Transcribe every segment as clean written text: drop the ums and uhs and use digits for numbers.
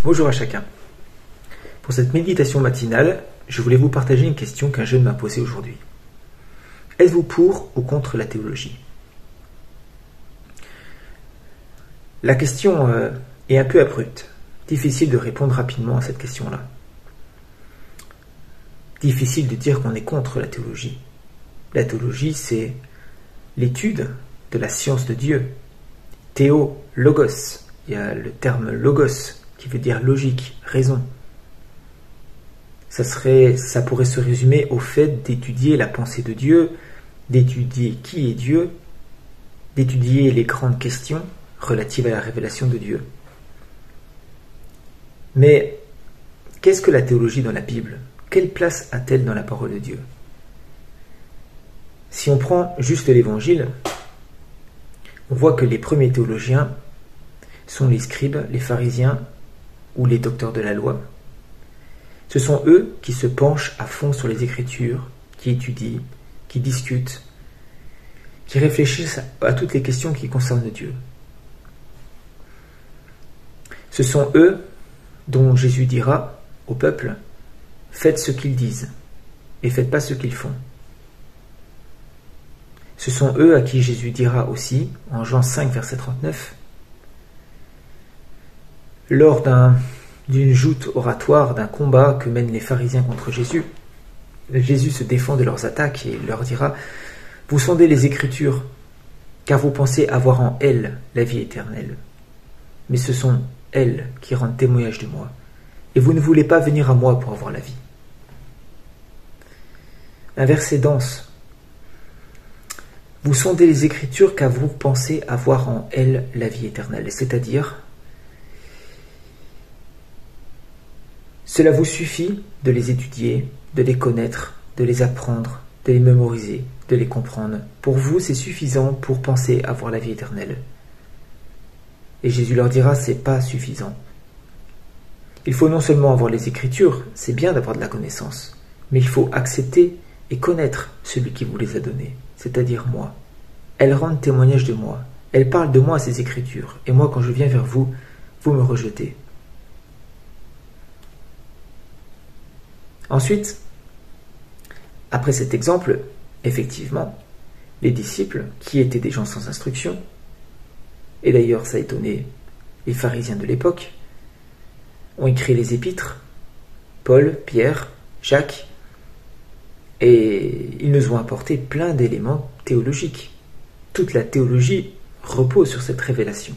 Bonjour à chacun. Pour cette méditation matinale, je voulais vous partager une question qu'un jeune m'a posée aujourd'hui. Êtes-vous pour ou contre la théologie? La question est un peu abrupte. Difficile de répondre rapidement à cette question-là. Difficile de dire qu'on est contre la théologie. La théologie, c'est l'étude de la science de Dieu. Théo, logos. Il y a le terme logos qui veut dire logique, raison. Ça pourrait se résumer au fait d'étudier la pensée de Dieu, d'étudier qui est Dieu, d'étudier les grandes questions relatives à la révélation de Dieu. Mais qu'est-ce que la théologie dans la Bible? Quelle place a-t-elle dans la parole de Dieu? Si on prend juste l'Évangile, on voit que les premiers théologiens sont les scribes, les pharisiens ou les docteurs de la loi. Ce sont eux qui se penchent à fond sur les Écritures, qui étudient, qui discutent, qui réfléchissent à toutes les questions qui concernent Dieu. Ce sont eux dont Jésus dira au peuple « Faites ce qu'ils disent et faites pas ce qu'ils font ». Ce sont eux à qui Jésus dira aussi, en Jean 5, verset 39, lors d'une joute oratoire, d'un combat que mènent les pharisiens contre Jésus, Jésus se défend de leurs attaques et leur dira « Vous sondez les Écritures, car vous pensez avoir en elles la vie éternelle. Mais ce sont elles qui rendent témoignage de moi, et vous ne voulez pas venir à moi pour avoir la vie. » Un verset dense. Vous sondez les Écritures car vous pensez avoir en elles la vie éternelle, c'est-à-dire cela vous suffit de les étudier, de les connaître, de les apprendre, de les mémoriser, de les comprendre. Pour vous, c'est suffisant pour penser avoir la vie éternelle. Et Jésus leur dira, c'est pas suffisant. Il faut non seulement avoir les Écritures, c'est bien d'avoir de la connaissance, mais il faut accepter et connaître celui qui vous les a données, c'est-à-dire moi. Elles rendent témoignage de moi. Elles parlent de moi à ces Écritures. Et moi, quand je viens vers vous, vous me rejetez. Ensuite, après cet exemple, effectivement, les disciples, qui étaient des gens sans instruction, et d'ailleurs ça a étonné les pharisiens de l'époque, ont écrit les épîtres, Paul, Pierre, Jacques, et ils nous ont apporté plein d'éléments théologiques. Toute la théologie repose sur cette révélation.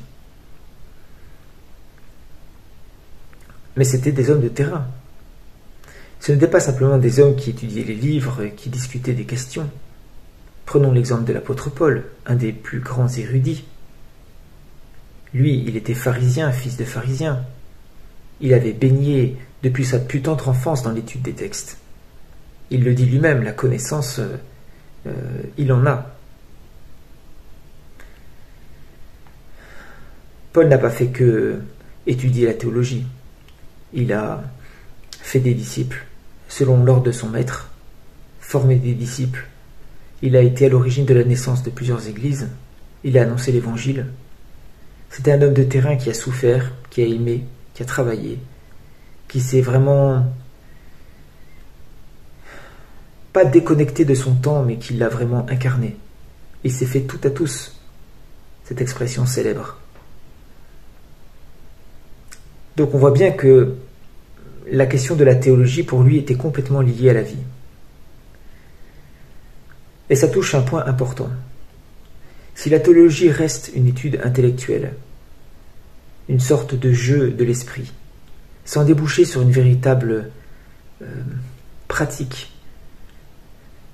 Mais c'était des hommes de terrain. Ce n'étaient pas simplement des hommes qui étudiaient les livres et qui discutaient des questions. Prenons l'exemple de l'apôtre Paul, un des plus grands érudits. Lui, il était pharisien, fils de pharisien. Il avait baigné depuis sa plus tendre enfance dans l'étude des textes. Il le dit lui-même, la connaissance, il en a. Paul n'a pas fait que étudier la théologie. Il a fait des disciples, selon l'ordre de son maître, formé des disciples. Il a été à l'origine de la naissance de plusieurs églises. Il a annoncé l'évangile. C'était un homme de terrain qui a souffert, qui a aimé, qui a travaillé, qui s'est vraiment pas déconnecté de son temps, mais qui l'a vraiment incarné. Il s'est fait tout à tous, cette expression célèbre. Donc on voit bien que la question de la théologie pour lui était complètement liée à la vie. Et ça touche un point important. Si la théologie reste une étude intellectuelle, une sorte de jeu de l'esprit, sans déboucher sur une véritable pratique,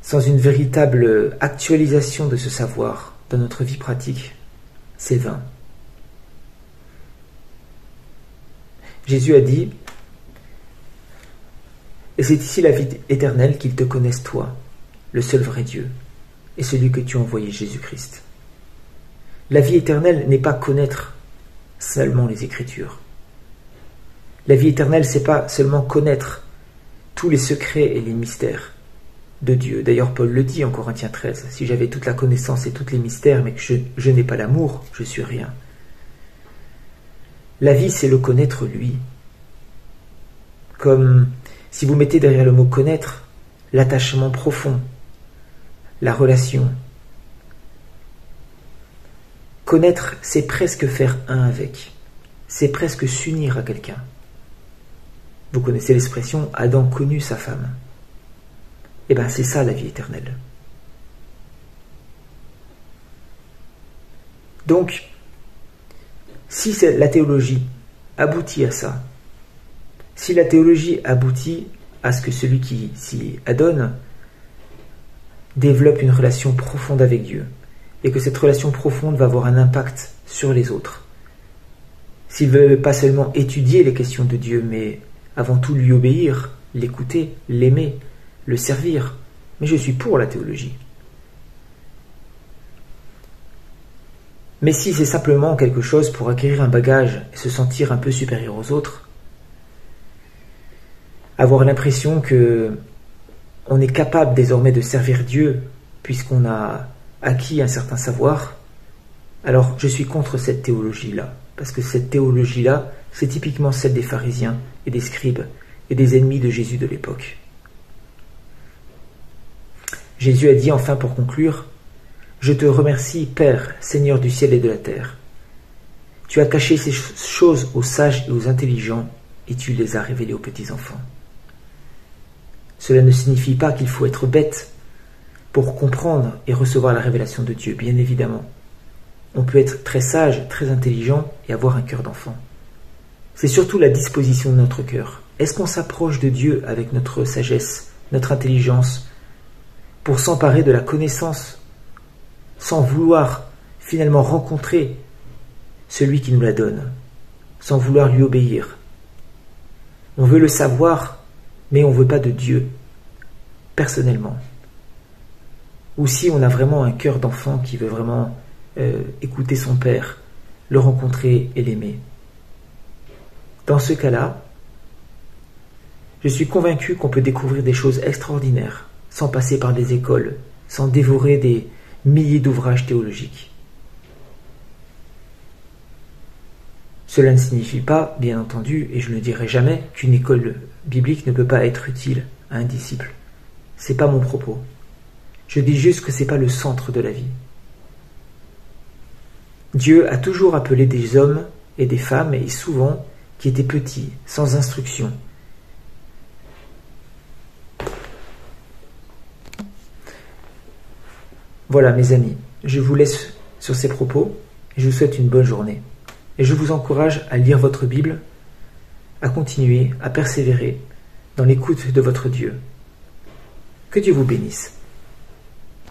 sans une véritable actualisation de ce savoir dans notre vie pratique, c'est vain. Jésus a dit « Et c'est ici la vie éternelle qu'ils te connaissent toi, le seul vrai Dieu, et celui que tu as envoyé, Jésus-Christ. » La vie éternelle n'est pas connaître seulement les Écritures. La vie éternelle, c'est pas seulement connaître tous les secrets et les mystères de Dieu. D'ailleurs, Paul le dit en Corinthiens 13, « Si j'avais toute la connaissance et tous les mystères, mais que je n'ai pas l'amour, je suis rien. » La vie, c'est le connaître lui. comme si vous mettez derrière le mot connaître l'attachement profond, la relation. Connaître, c'est presque faire un avec, c'est presque s'unir à quelqu'un. Vous connaissez l'expression « Adam connut sa femme ». Eh bien, c'est ça la vie éternelle. Donc, si la théologie aboutit à ça, si la théologie aboutit à ce que celui qui s'y adonne développe une relation profonde avec Dieu, et que cette relation profonde va avoir un impact sur les autres, s'il ne veut pas seulement étudier les questions de Dieu, mais avant tout lui obéir, l'écouter, l'aimer, le servir, mais je suis pour la théologie. Mais si c'est simplement quelque chose pour acquérir un bagage et se sentir un peu supérieur aux autres, avoir l'impression que on est capable désormais de servir Dieu puisqu'on a acquis un certain savoir, alors je suis contre cette théologie-là. Parce que cette théologie-là, c'est typiquement celle des pharisiens et des scribes et des ennemis de Jésus de l'époque. Jésus a dit enfin pour conclure, « Je te remercie, Père, Seigneur du ciel et de la terre. Tu as caché ces choses aux sages et aux intelligents, et tu les as révélées aux petits-enfants. » Cela ne signifie pas qu'il faut être bête pour comprendre et recevoir la révélation de Dieu, bien évidemment. On peut être très sage, très intelligent et avoir un cœur d'enfant. C'est surtout la disposition de notre cœur. Est-ce qu'on s'approche de Dieu avec notre sagesse, notre intelligence, pour s'emparer de la connaissance, sans vouloir finalement rencontrer celui qui nous la donne, sans vouloir lui obéir? On veut le savoir, mais on ne veut pas de Dieu, personnellement. Ou si on a vraiment un cœur d'enfant qui veut vraiment écouter son Père, le rencontrer et l'aimer. Dans ce cas-là, je suis convaincu qu'on peut découvrir des choses extraordinaires, sans passer par des écoles, sans dévorer des milliers d'ouvrages théologiques. Cela ne signifie pas, bien entendu, et je ne le dirai jamais, qu'une école biblique ne peut pas être utile à un disciple. C'est pas mon propos. Je dis juste que c'est pas le centre de la vie. Dieu a toujours appelé des hommes et des femmes, et souvent, qui étaient petits, sans instruction. Voilà, mes amis, je vous laisse sur ces propos, et je vous souhaite une bonne journée. Et je vous encourage à lire votre Bible, à continuer, à persévérer dans l'écoute de votre Dieu. Que Dieu vous bénisse.